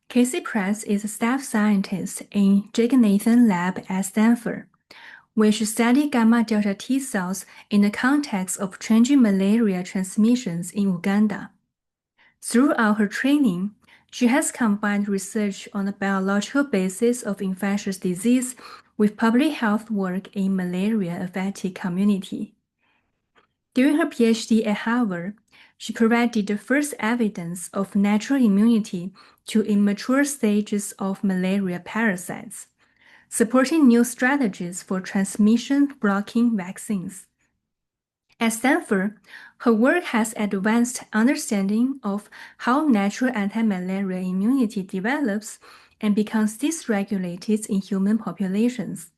Kassie Press is a staff scientist in Jagannathan Lab at Stanford, which study gamma delta T cells in the context of changing malaria transmissions in Uganda. Throughout her training, she has combined research on the biological basis of infectious disease with public health work in malaria-affected community. During her Ph.D. at Harvard, she provided the first evidence of natural immunity to immature stages of malaria parasites, supporting new strategies for transmission-blocking vaccines. At Stanford, her work has advanced understanding of how natural anti-malaria immunity develops and becomes dysregulated in human populations.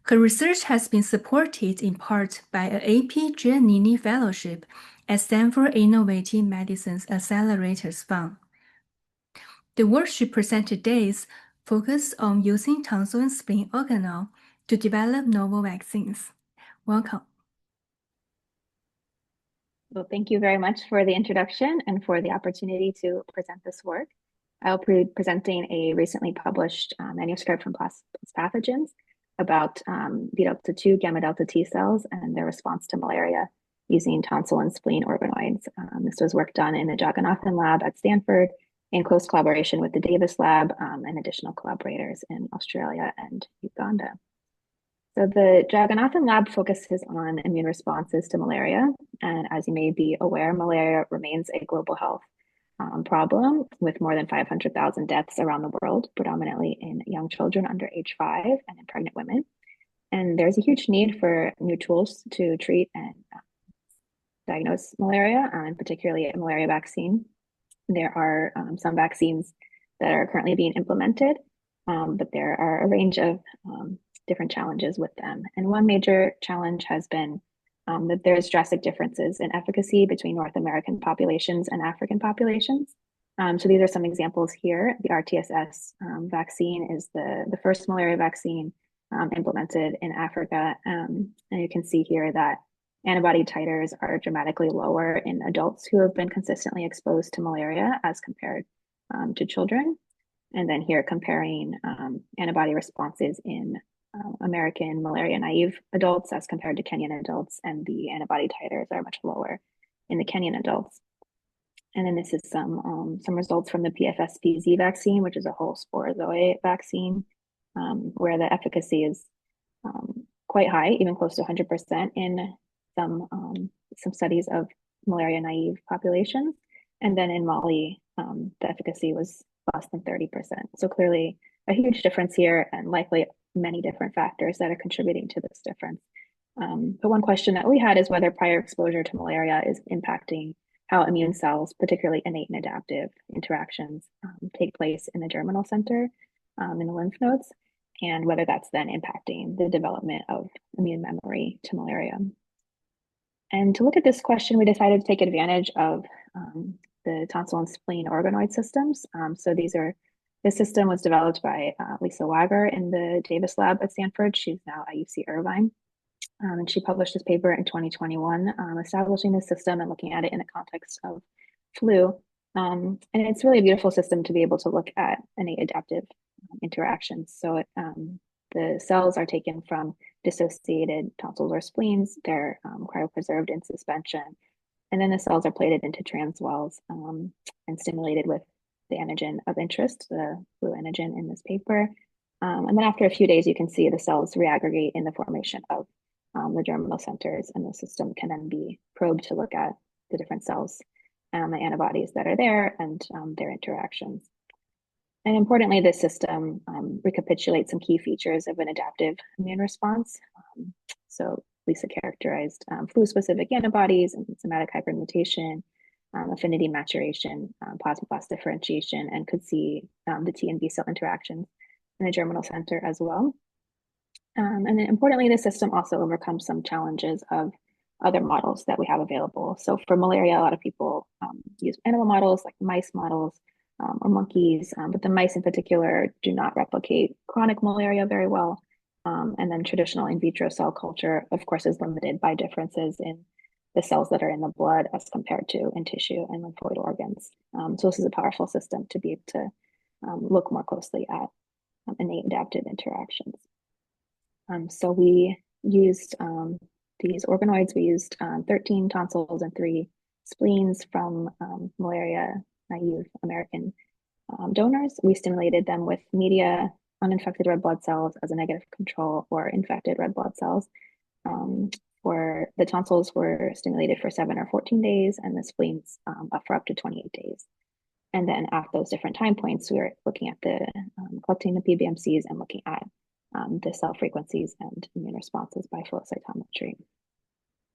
Her research has been supported in part by an AP Giannini Fellowship at Stanford Innovative Medicine's Accelerators Fund. The work she presented today focuses on using tonsil and spleen organelle to develop novel vaccines. Welcome. Well, thank you very much for the introduction and for the opportunity to present this work. I'll be presenting a recently published manuscript from PLOS Pathogens about Vδ2 gamma delta T cells and their response to malaria using tonsil and spleen organoids. This was work done in the Jagannathan Lab at Stanford in close collaboration with the Davis Lab and additional collaborators in Australia and Uganda. So the Jagannathan Lab focuses on immune responses to malaria. And as you may be aware, malaria remains a global health problem with more than 500,000 deaths around the world, predominantly in young children under age 5 and in pregnant women. And there's a huge need for new tools to treat and diagnose malaria, and particularly a malaria vaccine. There are some vaccines that are currently being implemented, but there are a range of different challenges with them. And one major challenge has been that there's drastic differences in efficacy between North American populations and African populations. So these are some examples here. The RTS vaccine is the first malaria vaccine implemented in Africa. And you can see here that antibody titers are dramatically lower in adults who have been consistently exposed to malaria as compared to children. And then here comparing antibody responses in American malaria-naive adults as compared to Kenyan adults, and the antibody titers are much lower in the Kenyan adults. And then this is some results from the PFS-PZ vaccine, which is a whole sporozoa vaccine, where the efficacy is quite high, even close to 100% in some studies of malaria-naive populations. And then in Mali, the efficacy was less than 30%. So clearly a huge difference here, and likely many different factors that are contributing to this difference. But one question that we had is whether prior exposure to malaria is impacting how immune cells, particularly innate and adaptive interactions, take place in the germinal center, in the lymph nodes, and whether that's then impacting the development of immune memory to malaria. And to look at this question, we decided to take advantage of the tonsil and spleen organoid systems. So this system was developed by Lisa Wager in the Davis Lab at Stanford. She's now at UC Irvine. And she published this paper in 2021, establishing this system and looking at it in the context of flu. And it's really a beautiful system to be able to look at innate adaptive interactions. So the cells are taken from dissociated tonsils or spleens. They're cryopreserved in suspension. And then the cells are plated into transwells and stimulated with the antigen of interest, the flu antigen in this paper. And then after a few days, you can see the cells reaggregate in the formation of the germinal centers, and the system can then be probed to look at the different cells and the antibodies that are there and their interactions. And importantly, this system recapitulates some key features of an adaptive immune response. So Lisa characterized flu-specific antibodies and enzymatic hypermutation, affinity maturation, plasmablast differentiation, and could see the T and B cell interactions in the germinal center as well. And then importantly, the system also overcomes some challenges of other models that we have available. So for malaria, a lot of people use animal models like mice models or monkeys, but the mice in particular do not replicate chronic malaria very well. And then traditional in vitro cell culture, of course, is limited by differences in the cells that are in the blood as compared to in tissue and lymphoid organs. So this is a powerful system to be able to look more closely at innate adaptive interactions. So we used these organoids. We used 13 tonsils and 3 spleens from malaria-naive American donors. We stimulated them with media, uninfected red blood cells as a negative control, or infected red blood cells. For the tonsils were stimulated for 7 or 14 days, and the spleens for up to 28 days. And then at those different time points, we were looking at the collecting the PBMCs and looking at the cell frequencies and immune responses by flow cytometry.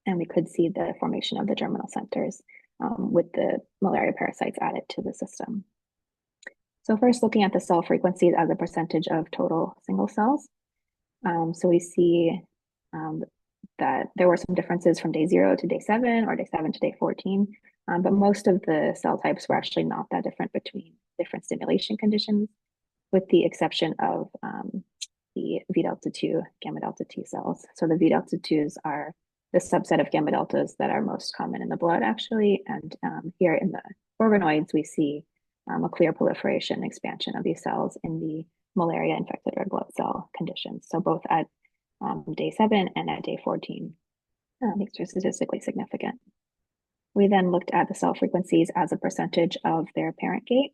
And we could see the formation of the germinal centers with the malaria parasites added to the system. So first, looking at the cell frequencies as a percentage of total single cells. So we see that there were some differences from day 0 to day 7 or day 7 to day 14, but most of the cell types were actually not that different between different stimulation conditions, with the exception of the Vδ2 gamma delta T cells. So the Vδ2s are the subset of gamma deltas that are most common in the blood, actually. And here in the organoids, we see a clear proliferation and expansion of these cells in the malaria-infected red blood cell conditions. So both at day 7 and at day 14, these are statistically significant. We then looked at the cell frequencies as a percentage of their parent gate.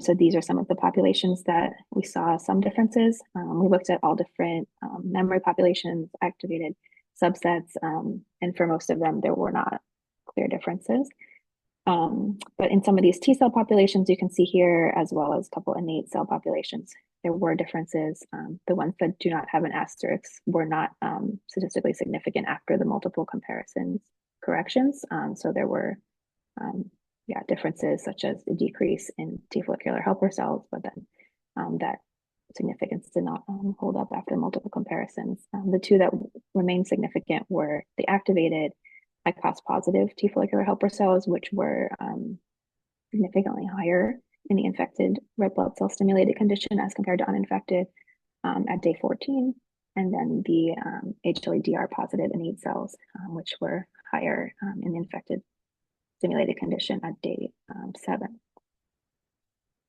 So these are some of the populations that we saw some differences. We looked at all different memory populations, activated subsets, and for most of them, there were not clear differences. But in some of these T cell populations, you can see here, as well as a couple innate cell populations, there were differences. The ones that do not have an asterisk were not statistically significant after the multiple comparisons corrections. So there were differences such as the decrease in T follicular helper cells, but then that significance did not hold up after multiple comparisons. The two that remained significant were the activated ICOS positive T follicular helper cells, which were significantly higher in the infected red blood cell stimulated condition as compared to uninfected at day 14, and then the HLA-DR positive innate cells, which were higher in the infected stimulated condition at day 7.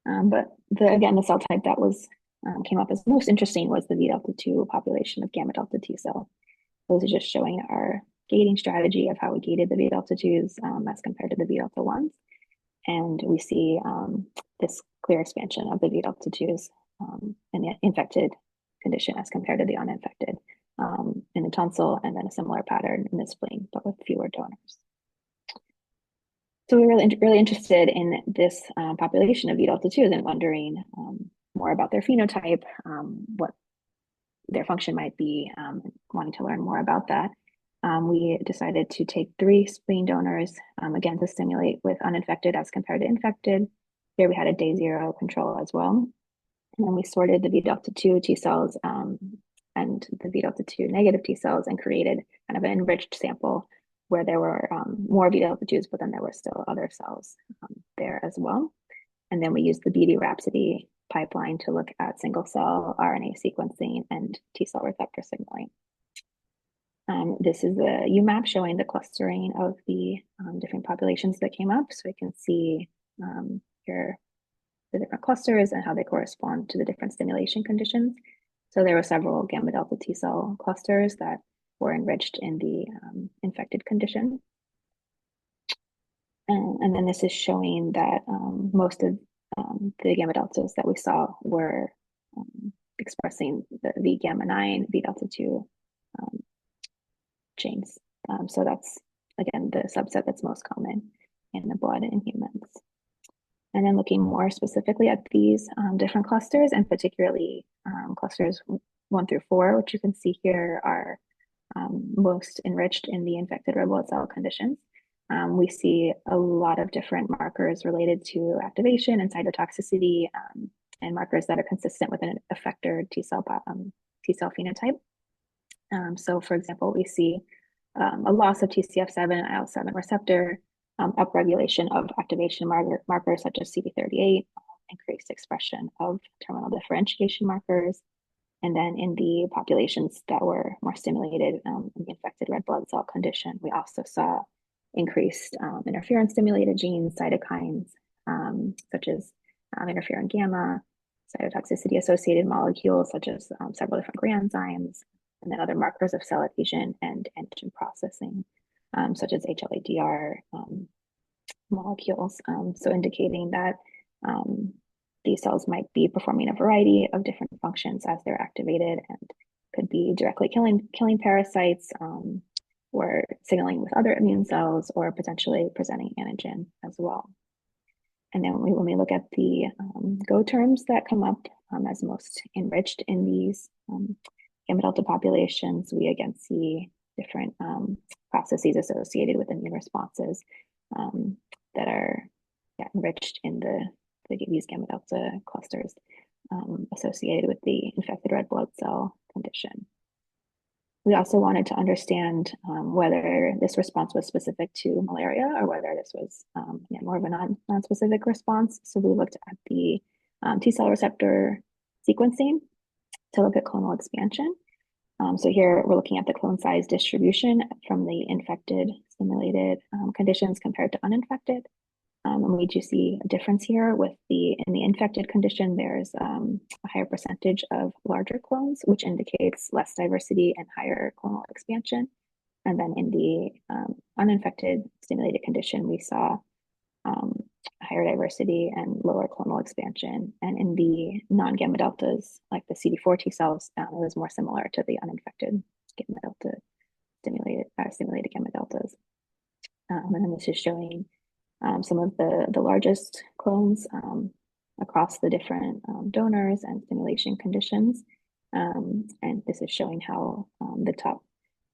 But again, the cell type that was came up as most interesting was the Vδ2 population of gamma delta T cell. Those are just showing our gating strategy of how we gated the Vδ2s as compared to the Vδ1s. And we see this clear expansion of the Vδ2s in the infected condition as compared to the uninfected in the tonsil, and then a similar pattern in the spleen, but with fewer donors. So we were really interested in this population of Vδ2s and wondering more about their phenotype, what their function might be, wanting to learn more about that. We decided to take 3 spleen donors, again, to stimulate with uninfected as compared to infected. Here we had a day 0 control as well. And then we sorted the Vδ2 T cells and the Vδ2 negative T cells and created kind of an enriched sample where there were more Vδ2s, but then there were still other cells there as well. And then we used the BD-Rhapsody pipeline to look at single cell RNA sequencing and T cell receptor signaling. This is a UMAP showing the clustering of the different populations that came up. So we can see here the different clusters and how they correspond to the different stimulation conditions. So there were several gamma delta T cell clusters that were enriched in the infected condition. And then this is showing that most of the gamma deltas that we saw were expressing the V gamma 9, Vδ2 genes. So that's, again, the subset that's most common in the blood in humans. And then looking more specifically at these different clusters, and particularly clusters 1 through 4, which you can see here are most enriched in the infected red blood cell conditions. We see a lot of different markers related to activation and cytotoxicity, and markers that are consistent with an effector T cell phenotype. So for example, we see a loss of TCF7 and IL-7 receptor, upregulation of activation markers such as CD38, increased expression of terminal differentiation markers. And then in the populations that were more stimulated in the infected red blood cell condition, we also saw increased interferon-stimulated genes, cytokines, such as interferon gamma, cytotoxicity associated molecules such as several different granzymes, and then other markers of cell adhesion and antigen processing, such as HLA-DR molecules, so indicating that these cells might be performing a variety of different functions as they're activated and could be directly killing parasites, or signaling with other immune cells, or potentially presenting antigen as well. And then when we look at the Go terms that come up as most enriched in these gamma delta populations, we again see different processes associated with immune responses that are enriched in these gamma delta clusters associated with the infected red blood cell condition. We also wanted to understand whether this response was specific to malaria or whether this was more of a non-specific response. So we looked at the T cell receptor sequencing to look at clonal expansion. So here we're looking at the clone size distribution from the infected stimulated conditions compared to uninfected. And we do see a difference here with in the infected condition, there's a higher percentage of larger clones, which indicates less diversity and higher clonal expansion. And then in the uninfected stimulated condition, we saw higher diversity and lower clonal expansion. And in the non-gamma deltas, like the CD4 T cells, it was more similar to the uninfected gamma delta stimulated gamma deltas. And then this is showing some of the largest clones across the different donors and stimulation conditions. And this is showing how the top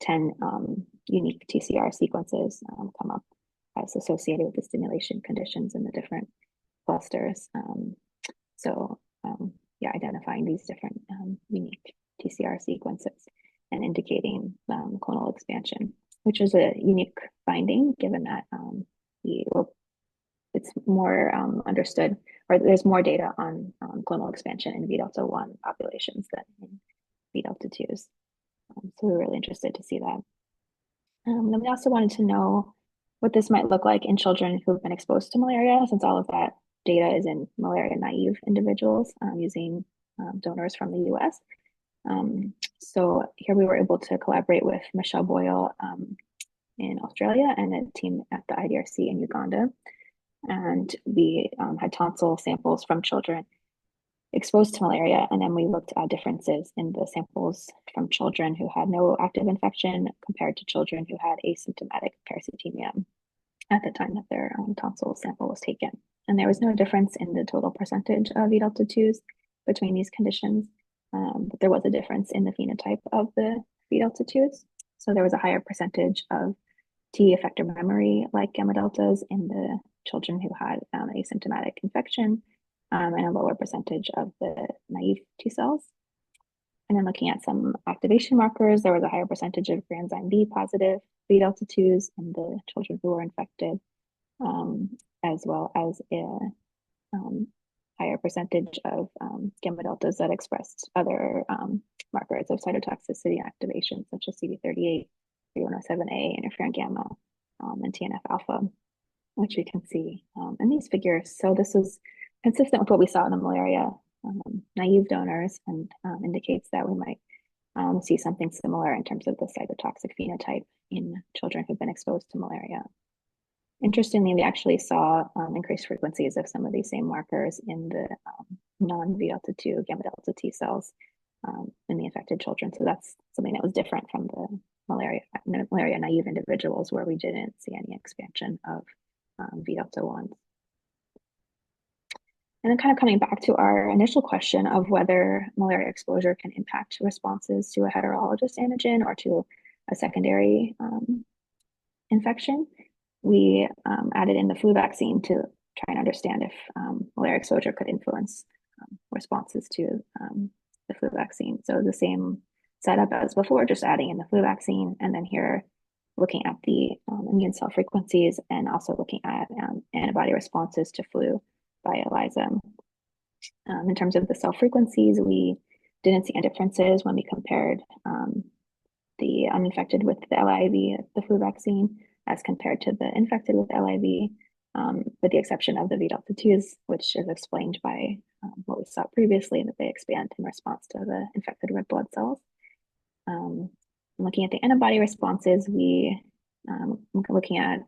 10 unique TCR sequences come up as associated with the stimulation conditions in the different clusters. Identifying these different unique TCR sequences and indicating clonal expansion, which is a unique finding given that it's more understood, or there's more data on clonal expansion in V delta 1 populations than in V delta 2s. So we're really interested to see that. Then we also wanted to know what this might look like in children who've been exposed to malaria, since all of that data is in malaria-naive individuals using donors from the US. So here we were able to collaborate with Michelle Boyle in Australia and a team at the IDRC in Uganda. And we had tonsil samples from children exposed to malaria. And then we looked at differences in the samples from children who had no active infection compared to children who had asymptomatic parasitemia at the time that their tonsil sample was taken. And there was no difference in the total percentage of V delta 2s between these conditions, but there was a difference in the phenotype of the V delta 2s. So there was a higher percentage of T effector memory like gamma deltas in the children who had asymptomatic infection, and a lower percentage of the naive T cells. And then looking at some activation markers, there was a higher percentage of granzyme B positive V delta 2s in the children who were infected, as well as a higher percentage of gamma deltas that expressed other markers of cytotoxicity activation, such as CD38, 3107A, interferon gamma, and TNF alpha, which we can see in these figures. So this is consistent with what we saw in the malaria naive donors, and indicates that we might see something similar in terms of the cytotoxic phenotype in children who've been exposed to malaria. Interestingly, we actually saw increased frequencies of some of these same markers in the non-V delta 2 gamma delta T cells in the infected children. So that's something that was different from the malaria naive individuals, where we didn't see any expansion of V delta 1s. And then kind of coming back to our initial question of whether malaria exposure can impact responses to a heterologous antigen or to a secondary infection, we added in the flu vaccine to try and understand if malaria exposure could influence responses to the flu vaccine. So the same setup as before, just adding in the flu vaccine, and then here looking at the immune cell frequencies and also looking at antibody responses to flu by ELISA. In terms of the cell frequencies, we didn't see any differences when we compared the uninfected with the LIV, the flu vaccine, as compared to the infected with LIV. with the exception of the Vδ2s, which is explained by what we saw previously, that they expand in response to the infected red blood cells. Looking at the antibody responses, we looking at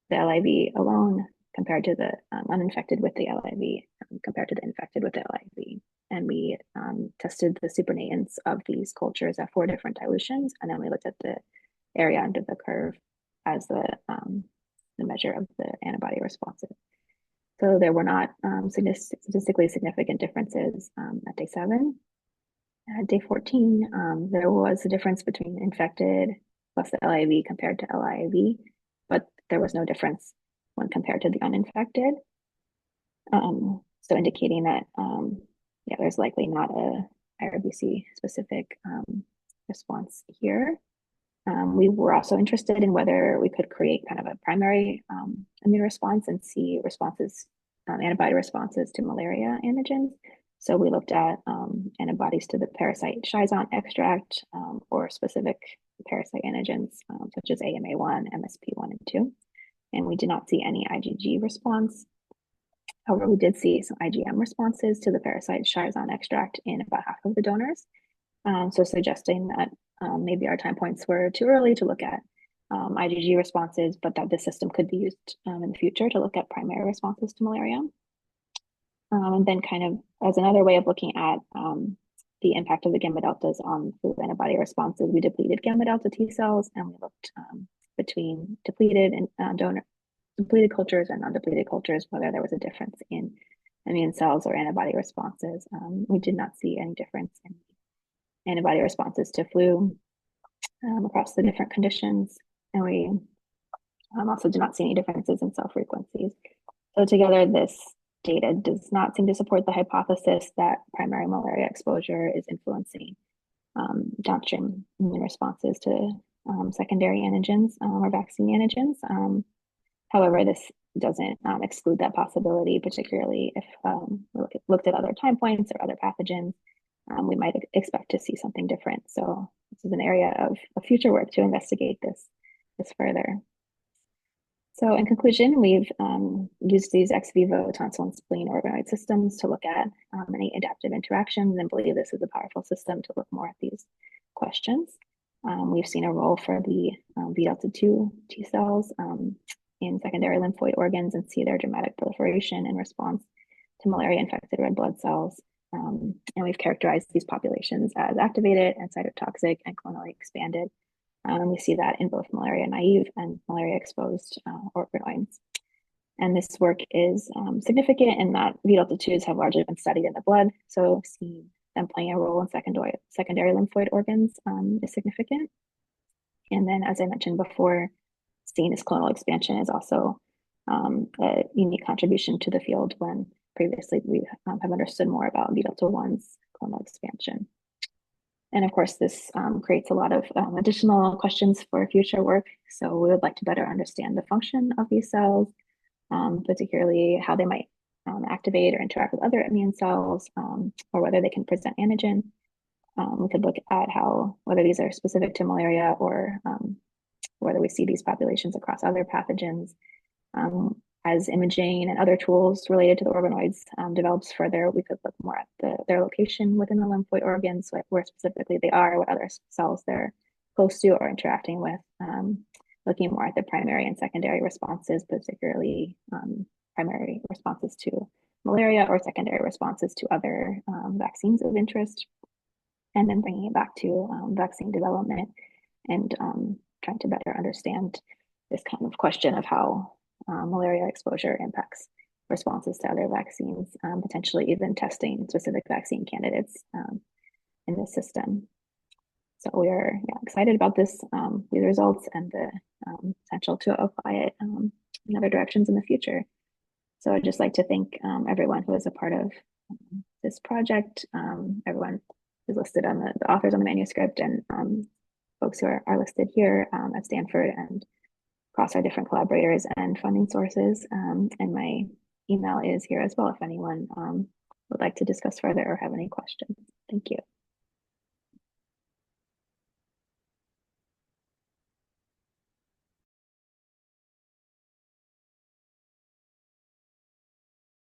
the LIV alone compared to the uninfected with the LIV, compared to the infected with the LIV. And we tested the supernatants of these cultures at 4 different dilutions, and then we looked at the area under the curve as the measure of the antibody responses. So there were not statistically significant differences at day 7. At day 14, there was a difference between infected plus the LIV compared to LIV, but there was no difference when compared to the uninfected. So indicating that, yeah, there's likely not a iRBC-specific response here. We were also interested in whether we could create kind of a primary immune response and see responses, antibody responses to malaria antigens. So we looked at antibodies to the parasite Schizon extract or specific parasite antigens such as AMA1, MSP1, and 2. And we did not see any IgG response. However, we did see some IgM responses to the parasite Schizon extract in about half of the donors. So suggesting that maybe our time points were too early to look at IgG responses, but that this system could be used in the future to look at primary responses to malaria. And then kind of as another way of looking at the impact of the gamma deltas on flu antibody responses, we depleted gamma delta T cells, and we looked between depleted and depleted cultures and non-depleted cultures, whether there was a difference in immune cells or antibody responses. We did not see any difference in antibody responses to flu across the different conditions, and we also did not see any differences in cell frequencies. So together, this data does not seem to support the hypothesis that primary malaria exposure is influencing downstream immune responses to secondary antigens or vaccine antigens. However, this doesn't exclude that possibility, particularly if we looked at other time points or other pathogens. We might expect to see something different. So this is an area of future work to investigate this further. So in conclusion, we've used these ex vivo tonsil and spleen organoid systems to look at innate adaptive interactions and believe this is a powerful system to look more at these questions. We've seen a role for the Vδ2 T cells in secondary lymphoid organs and see their dramatic proliferation in response to malaria-infected red blood cells. And we've characterized these populations as activated and cytotoxic and clonally expanded. We see that in both malaria-naïve and malaria-exposed organoids. And this work is significant in that Vδ2s have largely been studied in the blood, so seeing them playing a role in secondary lymphoid organs is significant. And then, as I mentioned before, seeing this clonal expansion is also a unique contribution to the field when previously we have understood more about Vδ1's clonal expansion. And of course, this creates a lot of additional questions for future work. So we would like to better understand the function of these cells, particularly how they might activate or interact with other immune cells, or whether they can present antigen. We could look at whether these are specific to malaria or whether we see these populations across other pathogens. As imaging and other tools related to the organoids develops further, we could look more at their location within the lymphoid organs, where specifically they are, what other cells they're close to or interacting with, looking more at the primary and secondary responses, particularly primary responses to malaria or secondary responses to other vaccines of interest, and then bringing it back to vaccine development and trying to better understand this kind of question of how malaria exposure impacts responses to other vaccines, potentially even testing specific vaccine candidates in this system. So we are excited about these results and the potential to apply it in other directions in the future. So I'd just like to thank everyone who is a part of this project, everyone who's listed on the authors on the manuscript, and folks who are listed here at Stanford and across our different collaborators and funding sources. And my email is here as well if anyone would like to discuss further or have any questions. Thank you.